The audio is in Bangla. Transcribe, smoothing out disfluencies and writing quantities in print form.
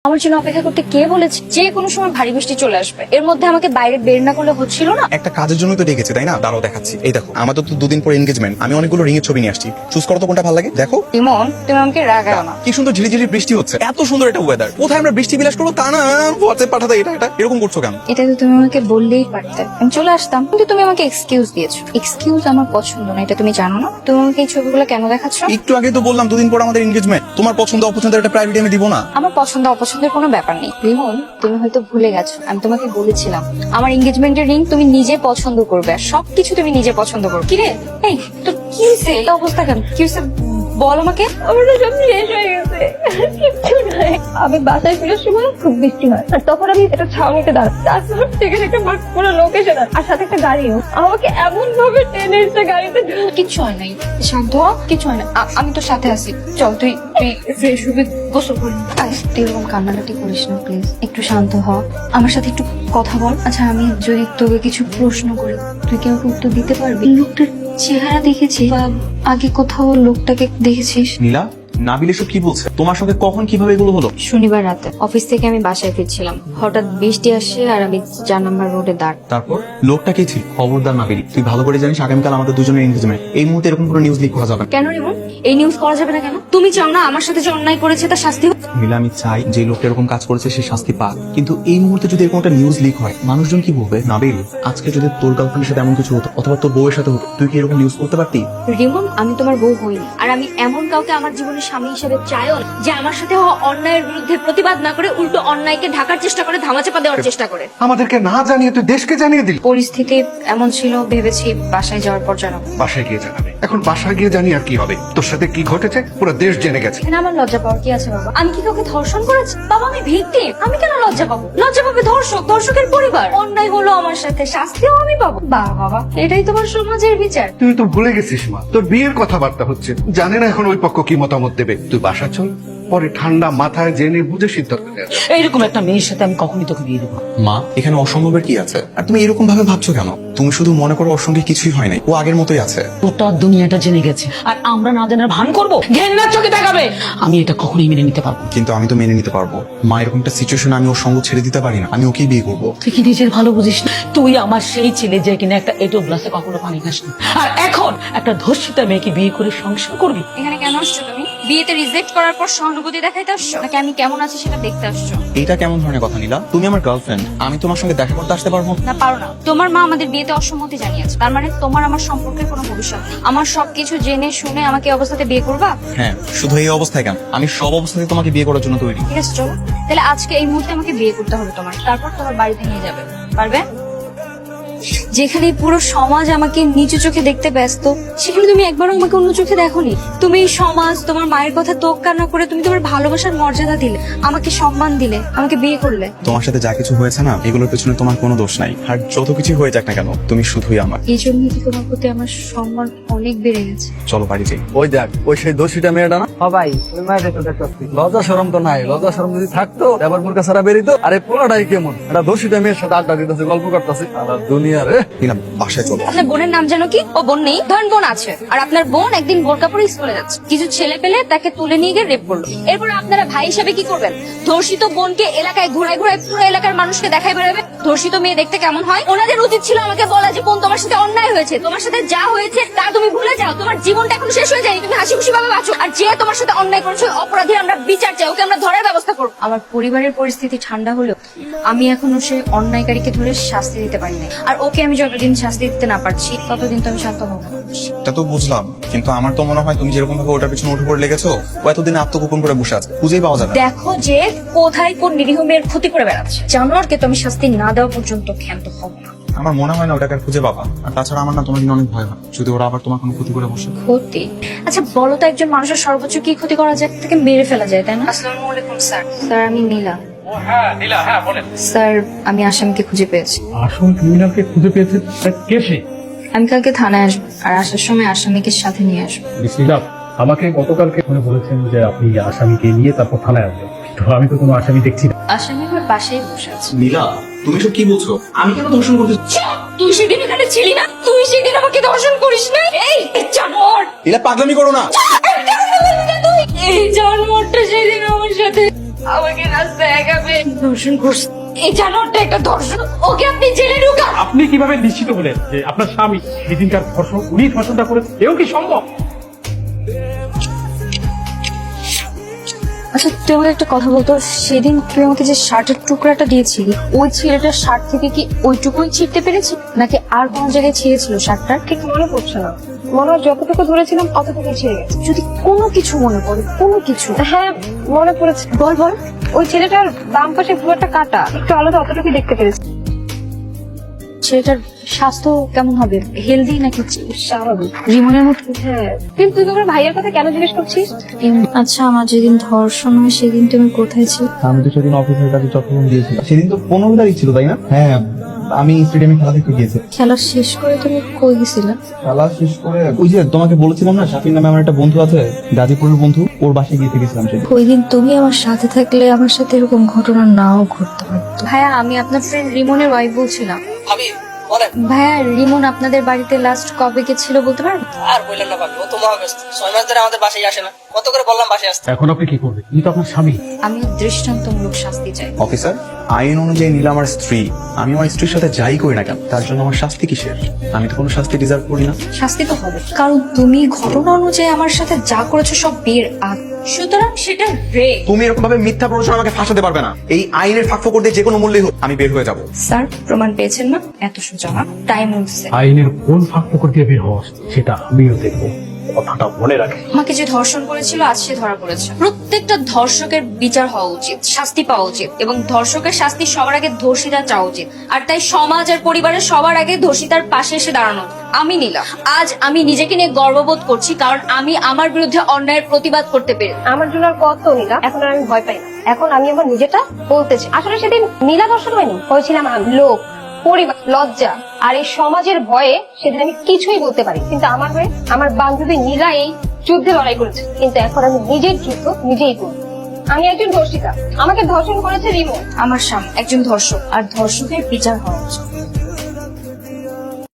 আমার জন্য অপেক্ষা করতে কে বলেছে? যে কোনো সময় ভারী বৃষ্টি চলে আসবে, এর মধ্যে আমাকে বাইরে বের না করলে হচ্ছিল না। একটা কাজের জন্য তো ডেকেছে, তাই না? দাঁড়াও দেখাচ্ছি। এই দেখো, আমাদের তো দুদিন পর এনগেজমেন্ট। আমি অনেকগুলো রিং এর ছবি নিয়ে আসছি, চুজ করো তো কোনটা ভালো লাগে। দেখো ইমন, তুমি আমাকে রাগাও না। কি সুন্দর ঝিরিঝিরি বৃষ্টি হচ্ছে, এত সুন্দর একটা ওয়েদার। কোথায় আমরা বৃষ্টি বিলাস করবো তা না, হোয়াটসঅ্যাপ পাঠাতে এটা এটা এরকম করছো কেন? এটা তো তুমি আমাকে বললেই পারতে, আমি চলে আসতাম। কিন্তু তুমি আমাকে এক্সকিউজ দিয়েছো। এক্সকিউজ আমার পছন্দ না, এটা তুমি জানো না? তুমি আমাকে এই ছবিগুলো কেন দেখাচ্ছ? একটু আগে তো বললাম দুদিন পর আমাদের এনগেজমেন্ট। তোমার পছন্দ অপছন্দের একটা প্রায়োরিটি আমি দিব না? আমার পছন্দ অপছন্দের কোনো ব্যাপার নেই। রিমন, তুমি হয়তো ভুলে গেছো, আমি তোমাকে বলেছিলাম আমার এনগেজমেন্টের রিং তুমি নিজে পছন্দ করবে, আর সবকিছু তুমি নিজে পছন্দ করবে। কি রে, এই তোর কি হয়েছে? এই অবস্থা কেন? কি হয়েছে বল আমাকে। আমার তো সব শেষ হয়ে গেছে, কিচ্ছু নাই। আমি বাসায় ফেরার সময় খুব বৃষ্টি হয়, আর তখন আমি একটা ছাউনিতে দাঁড়াই। তারপর সেখানে একটা পুরো লোকেশন আর সাথে একটা গাড়িও আমাকে এমন ভাবে টেনে এসে গাড়িতে কিচ্ছু হয় নাই, শান্ত হ, কিচ্ছু হয় না। আমি তোর সাথে আছি, চল তুই ফ্রেশ হবি, গোসল করবি। তুই এরকম কান্নাকাটি করিস না প্লিজ, একটু শান্ত হ, আমার সাথে একটু কথা বল। আচ্ছা, আমি যদি তোকে কিছু প্রশ্ন করি, তুই কি আমাকে উত্তর দিতে পারবি? লোকটার চেহারা দেখেছিস বা আগে কোথাও লোকটাকে দেখেছিস? নীলা, নাবিল এসব কি বলছে? তোমার সঙ্গে কখন কিভাবে এগুলো হলো? শনিবার রাতে অফিস থেকে আমি বাসায় ফিরছিলাম, হঠাৎ বৃষ্টি আসে আর আমি 4 নম্বর রোডে দাঁড়। তারপর লোকটা কে ছিল? খবরদার নাবিল, তুই ভালো করে জানিস আগামীকাল আমাদের দুজনের এনগেজমেন্ট। এই মুহূর্তে এরকম কোনো নিউজ লিক করা যাবে না। কেন রিমন, এই নিউজ করা যাবে না কেন? তুমি চাও না আমার সাথে যে অন্যায় করেছে তার শাস্তি হোক? নীলা, আমি চাই যে লোকটা এরকম কাজ করেছে সে শাস্তি পাক, কিন্তু এই মুহূর্তে যদি এরকম একটা নিউজ লিক হয় মানুষজন কি বলবে? নাবিল, আজকে যদি তোর গার্লফ্রেন্ডের সাথে এমন কিছু হতো অথবা তোর বউয়ের সাথে হতো, তুই কি এরকম নিউজ করতে পারতি? রিমন, আমি তোমার বউ হইনি, আর আমি এমন কাউকে আমার জীবনের স্বামী হিসেবে চাইও না যে আমার সাথে হওয়া অন্যায়ের বিরুদ্ধে প্রতিবাদ না করে উল্টো অন্যায়কে ঢাকার চেষ্টা করে, ধামাচাপা দেওয়ার চেষ্টা করে। আমাদেরকে না জানিয়ে তুই দেশকে জানিয়ে দিলি। পরিস্থিতি এমন ছিল, ভেবেছি বাসায় যাওয়ার পর জানাবো। বাসায় গিয়ে জানাবে। এখন বাসায় গিয়ে জানি আর কি হবে? তোর সাথে কি ঘটেছে পুরো দেশ জেনে গেছে। এখানে আমার লজ্জা পাওয়ার কি আছে বাবা? আমি কি কাউকে ধর্ষণ করেছি? বাবা, আমি ভিকটিম, আমি কেন লজ্জা পাবো? লজ্জা পাবে ধর্ষক, ধর্ষকের পরিবার। অন্যায় হলো আমার সাথে, শাস্তিও আমি পাবো। বাবা, এটাই তোমার সমাজের বিচার? তুই তো ভুলে গেছিস মা, তোর বিয়ের কথাবার্তা হচ্ছে, জানে না এখন ওই পক্ষ কি মতামত দেবে। তুই বাসা চল, পরে ঠান্ডা মাথায় জেনে বুঝে সিদ্ধান্ত নেওয়া যাবে। এইরকম একটা মেয়ের সাথে আমি কখনই তোকে বিয়ে দেবো না। মা, এখানে অসম্ভবের কি আছে? আর তুমি এরকম ভাবে ভাবছো কেন? তুমি শুধু মনে করো ওর সঙ্গে কিছুই হয় নাই, ও আগের মতোই আছে। গোটা দুনিয়াটা জেনে গেছে আর আমরা না জানার ভান করবো, ঘেন্নার চোখে দেখাবে। আমি এটা কখনোই মেনে নিতে পারবো না। কিন্তু আমি তো মেনে নিতে পারবো মা, এরকম একটা সিচুয়েশন আমি ওর সঙ্গ ছেড়ে দিতে পারি না। আমি ওকেই বিয়ে করবো। তুই কি নিজের ভালো বুঝিস না? তুই আমার সেই ছেলে যে কিনা একটা এটো গ্লাসে কখনো পানি খাস না, আর এখন একটা ধর্ষিতা মেয়েকে বিয়ে করে সংসার করবি। এখানে কেন আসছো তুমি? বিয়েতে রিজেক্ট করার পর সহানুভূতি দেখাইতে আসছো, নাকি আমি কেমন আছি সেটা দেখতে আসছো? এটা কেমন ধরনের কথা নীলা? তুমি আমার গার্লফ্রেন্ড, আমি তোমার সঙ্গে দেখা করতে আসতে পারবো না, পারো না। তোমার মা আমাদের বিয়েতে অসম্মতি জানিয়েছে, তার মানে তোমার আমার সম্পর্কের কোনো ভবিষ্যৎ নেই। আমার সবকিছু জেনে শুনে আমাকে এই অবস্থাতে বিয়ে করবা? হ্যাঁ, শুধু এই অবস্থায় কেন, আমি সব অবস্থাতে তোমাকে বিয়ে করার জন্য তৈরি। ঠিক আছে, চলো তাহলে আজকে এই মুহূর্তে আমাকে বিয়ে করতে হবে তোমার, তারপর তোমার বাড়িতে নিয়ে যাবে। পারবে? যেখানে পুরো সমাজ আমাকে নিচু চোখে দেখতে ব্যস্ত, সেখানে তুমি একবারও আমাকে অন্য চোখে দেখোনি। তুমি এই সমাজ, তোমার মায়ের কথা তোয়াক্কা না করে তুমি তোমার ভালোবাসার মর্যাদা দিলে, আমাকে সম্মান দিলে, আমাকে বিয়ে করলে। তোমার সাথে যা কিছু হয়েছে না, এগুলোর পেছনে তোমার কোনো দোষ নাই। আর যত কিছু হয়ে যাক না কেন, তুমি শুধুই আমার। এই জন্য কি তোমার প্রতি আমার সম্মান অনেক বেড়ে গেছে। চলো বাড়ি যাই। ওই দেখ, ওই সেই দোষীটা মেয়েটা না? ভাই, ওই মায়ের তো দেখতেছি লজ্জা শরম তো নাই। লজ্জা শরম যদি থাকতো এবার মুরকা ছাড়া বেরিতো। আরে পোলাটাই কেমন, এটা দোষীটা মেয়ের সাথে আড্ডা দিতেছে, গল্প করতেছে। আর দুনিয়া রে। নীলা, বাসায় চলো। আপনার বোনের নাম যেন কি? ও বোন নেই? ধরেন বোন আছে, আর আপনার বোন একদিন বোরকা পরে স্কুলে যাচ্ছে, কিছু ছেলে পেলে তাকে তুলে নিয়ে গিয়ে রেপ করলো। এরপর আপনারা ভাই হিসেবে কি করবেন? ধর্ষিত বোনকে এলাকায় ঘুরায় ঘুরায় পুরো এলাকার মানুষকে দেখাই বেড়াবে ধর্ষিত মেয়ে দেখতে কেমন হয়। ওনাদের উচিত ছিল আমাকে বলা যে বোন, তোমার সাথে অন্যায় হয়েছে, তোমার সাথে যা হয়েছে তা তুমি ভুলে যাও, তোমার জীবনটা এখন শেষ হয়ে যায়নি, তুমি হাসি খুশি ভাবে বাঁচো। আর যে তোমার সাথে অন্যায় করেছে অপরাধীর আমরা বিচার চাই, ওকে আমরা ধরার ব্যবস্থা করবো। আমার পরিবারের পরিস্থিতি ঠান্ডা হলেও আমি এখনো সে অন্যায়কারীকে ধরে শাস্তি দিতে পারি নাই, আর ওকে আমি যতদিন শাস্তি দিতে না পারছি ততদিন তো আমি শান্ত হবো না। এটা তো বুঝলাম, কিন্তু আমার তো মনে হয় তুমি যেরকম ভাবে ওটার পিছনে উঠে পড়ে লেগেছো, ও এতদিন আত্মগোপন করে বসে আছে, খুঁজেই পাওয়া যাবে না। দেখো যে কোথায় কোন নিরীহ মেয়ের ক্ষতি করে বেড়াচ্ছে, জানোয়ারকে তো আমি শাস্তি না দেওয়া পর্যন্ত ক্ষান্ত হবো না। আমার মনে হয় না ওটাকে আর খুঁজে পাবা। আর তাছাড়া আমার না তোমার জন্য অনেক ভয় হয়, যদি ওরা আবার তোমার কোনো ক্ষতি করে বসে। ক্ষতি? আচ্ছা বলো তো, একজন মানুষের সর্বোচ্চ কি ক্ষতি করা যায়? তাকে মেরে ফেলা যায়, তাই না? আসসালামু আলাইকুম স্যার। স্যার, আমি নীলা। স্যার, আমি আসামিকে খুঁজে পেয়েছি। আসল ক্রিমিনালকে খুঁজে পেয়েছে, কে সে? আমি কালকে থানায় আসবো, আর আসার সময় আসামিকে সাথে নিয়ে আসবো। বিসমিল্লাহ, আমাকে গতকালকে ফোনে বলেছেন যে আপনি আসামিকে নিয়ে তারপর থানায় আসবেন, তো আমি তো কোনো আসামি দেখছি না। আসামি আমার পাশেই বসে আছে। নীলা, তুমি সব কি বলছো? আমি কেন ধর্ষণ করতে? তুই সেদিন এখানে ছিলি না? তুই সেদিন আমাকে ধর্ষণ করিস না? এই জানোয়ার! নীলা, পাগলামি করো না। এই জানোয়ারটা সেদিন আমার সাথে আমাকে রাস্তায় একা পেয়ে ধর্ষণ করছে। এই জানোয়ারটা একটা ধর্ষণ, ওকে আপনি জেলে ঢুকান। আপনি কিভাবে নিশ্চিত হলেন যে আপনার স্বামী সেদিনকার ধর্ষণ উনি ধর্ষণটা করেছে? এও কি সম্ভব? আচ্ছা তুই আমাকে একটা কথা বলতো, সেদিন তুই আমাকে যে শার্টের টুকরাটা দিয়েছিলি, ওই ছেলেটার শার্ট থেকে কি ওইটুকুই ছিঁড়তে পেরেছি, নাকি আর কোন জায়গায় ছিঁড়েছিল শার্টটা? ঠিক মনে পড়ছে না, মনে হয় যতটুকু ধরেছিলাম অতটুকু ছিঁড়ে গেছে। যদি কোনো কিছু মনে পড়ে, কোনো কিছু। হ্যাঁ মনে পড়েছে, বল বল। ওই ছেলেটার বাম পাশে ভুয়াটা কাটা, একটু আলাদা, অতটুকু দেখতে পেরেছি। ছেলেটার স্বাস্থ্য কেমন হবে, হেলদি নাকি স্বাভাবিক। রিমনের মতো? হ্যাঁ, কিন্তু তুই তোমার ভাইয়ের কথা কেন জিজ্ঞেস করছিস? আচ্ছা আমার যেদিন ধর্ষণ হয় সেদিন তুমি কোথায় ছিল? আমি তো সেদিন অফিসের কাছে চট্টগ্রাম গিয়েছিলাম। সেদিন তো 15 তারিখ ছিল, তাই না? হ্যাঁ, আমি স্টেডিয়ামে খেলা দেখতে গিয়েছি। খেলা শেষ করে তুমি কই গেছিলে? খেলা শেষ করে ওই যে তোমাকে বলেছিলাম না, শাফির নামে আমার একটা বন্ধু আছে, গাজীপুরের বন্ধু, ওর বাসায় গিয়ে গেছিলাম সেদিন। ওই দিন তুমি আমার সাথে থাকলে আমার সাথে এরকম ঘটনা নাও ঘটতে পারতো। ভাইয়া আমি আপনার ফ্রেন্ড রিমনের ওয়াইফ বলছিলাম। ভাইয়া রিমন আপনাদের বাড়িতে লাস্ট কবে গেছিল বলতে পারবেন? আর বললেন না ভাবি, ও তো মহাব্যস্ত, 6 মাস ধরে আমাদের বাসায় আসে না। কত করে বললাম বাসায় আসতে। এখন আপনি কি করবেন? তুমি তো আপনার স্বামী। আমি দৃষ্টান্তমূলক শাস্তি চাই। অফিসার, আইন অনুযায়ী নীলা আমার স্ত্রী। আমি আমার স্ত্রীর সাথে যাই করি না কেন, তার জন্য আমার শাস্তি কিসের? আমি তো কোনো শাস্তি ডিজার্ভ করি না। শাস্তি তো হবে, কারণ তুমি ঘটনা অনুযায়ী আমার সাথে যা করেছো সব বিয়ের আগে, সুতরাং সেটা রেপ। তুমি এরকম ভাবে মিথ্যা প্ররোচনা আমাকে ফাঁসাতে পারবে না। এই আইনের ফাঁকফোকর দিয়ে যে কোনো মূল্যে হোক আমি বের হয়ে যাব। স্যার প্রমাণ পেয়েছেন না? এত সোজা না, টাইম উঠছে। আইনের কোন ফাঁক ফোকর দিয়ে বের হওয়া সেটা আমিও দেখবো, কথাটা মনে রাখে। আমাকে যে ধর্ষণ করেছিল আজ সে ধরা পড়েছে। প্রত্যেকটা ধর্ষকের বিচার হওয়া উচিত, শাস্তি পাওয়া উচিত, এবং ধর্ষকের শাস্তি সবার আগে ধর্ষিতা চাওয়া উচিত। আর তাই সমাজ আর পরিবারের সবার আগে ধর্ষিতার পাশে এসে দাঁড়ানো। আমি নীলা, আজ আমি নিজেকে নিয়ে গর্ববোধ করছি, কারণ আমি আমার বিরুদ্ধে অন্যায়ের প্রতিবাদ করতে পেরে। আমার জন্য আর কত নীলা, এখন আর আমি ভয় পাই না। এখন আমি আমার নিজেটা বলতেছি। আসলে সেদিন নীলা ধর্ষণ হয়নি, হয়েছিলাম আমি। লোক, পরিবার, লজ্জা আর এই সমাজের ভয়ে সেদিন আমি কিছুই বলতে পারি, কিন্তু আমার হয়ে আমার বান্ধবী নীলা এই যুদ্ধে লড়াই করেছে। কিন্তু এখন আমি নিজের যুদ্ধ নিজেই করব। আমি একজন ধর্ষিতা, আমাকে ধর্ষণ করেছে রিমো। আমার স্বামী একজন ধর্ষক, আর ধর্ষকের বিচার হওয়া উচিত।